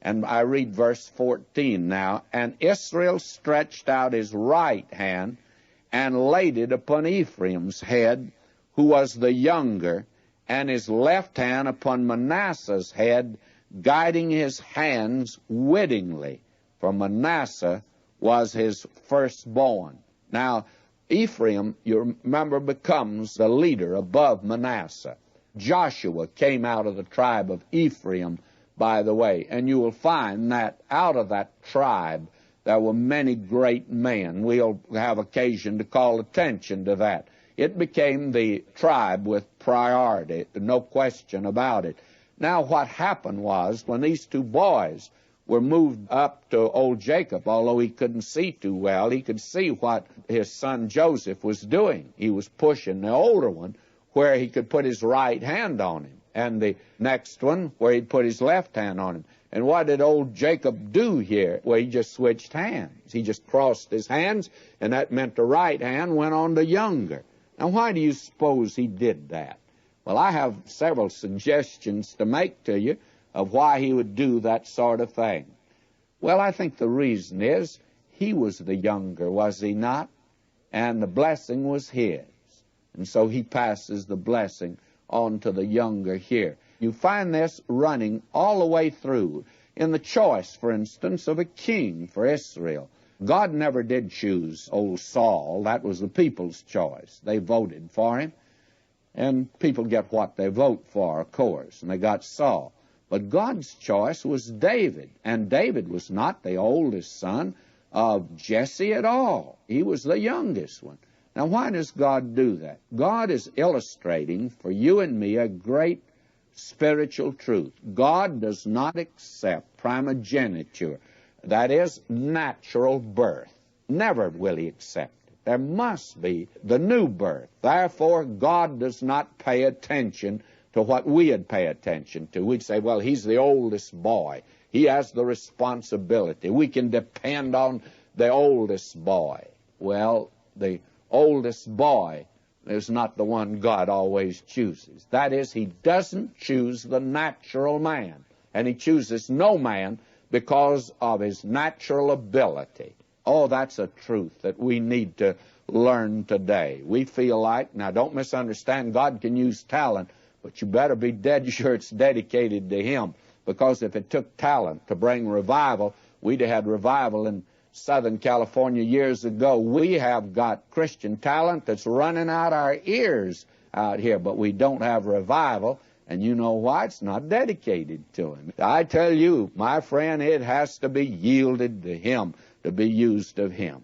And I read verse 14 now. And Israel stretched out his right hand and laid it upon Ephraim's head, who was the younger, and his left hand upon Manasseh's head, guiding his hands wittingly, for Manasseh was his firstborn. Now, Ephraim, you remember, becomes the leader above Manasseh. Joshua came out of the tribe of Ephraim, by the way, and you will find that out of that tribe there were many great men. We'll have occasion to call attention to that. It became the tribe with priority, no question about it. Now, what happened was, when these two boys were moved up to old Jacob, although he couldn't see too well, he could see what his son Joseph was doing. He was pushing the older one where he could put his right hand on him, and the next one where he'd put his left hand on him. And what did old Jacob do here? Well, he just switched hands. He just crossed his hands, and that meant the right hand went on the younger. Now, why do you suppose he did that? Well, I have several suggestions to make to you of why he would do that sort of thing. Well, I think the reason is he was the younger, was he not? And the blessing was his. And so he passes the blessing on to the younger here. You find this running all the way through. In the choice, for instance, of a king for Israel, God never did choose old Saul. That was the people's choice. They voted for him. And people get what they vote for, of course, and they got Saul. But God's choice was David, and David was not the oldest son of Jesse at all. He was the youngest one. Now, why does God do that? God is illustrating for you and me a great spiritual truth. God does not accept primogeniture, that is, natural birth. Never will he accept it. There must be the new birth. Therefore, God does not pay attention to what we'd pay attention to. We'd say, well, he's the oldest boy. He has the responsibility. We can depend on the oldest boy. Well, the oldest boy is not the one God always chooses. That is, he doesn't choose the natural man, and he chooses no man because of his natural ability. Oh, that's a truth that we need to learn today. We feel like, now don't misunderstand, God can use talent, but you better be dead sure it's dedicated to him, because if it took talent to bring revival, we'd have had revival in Southern California years ago. We have got Christian talent that's running out our ears out here, but we don't have revival, and you know why? It's not dedicated to him. I tell you, my friend, it has to be yielded to him, to be used of him.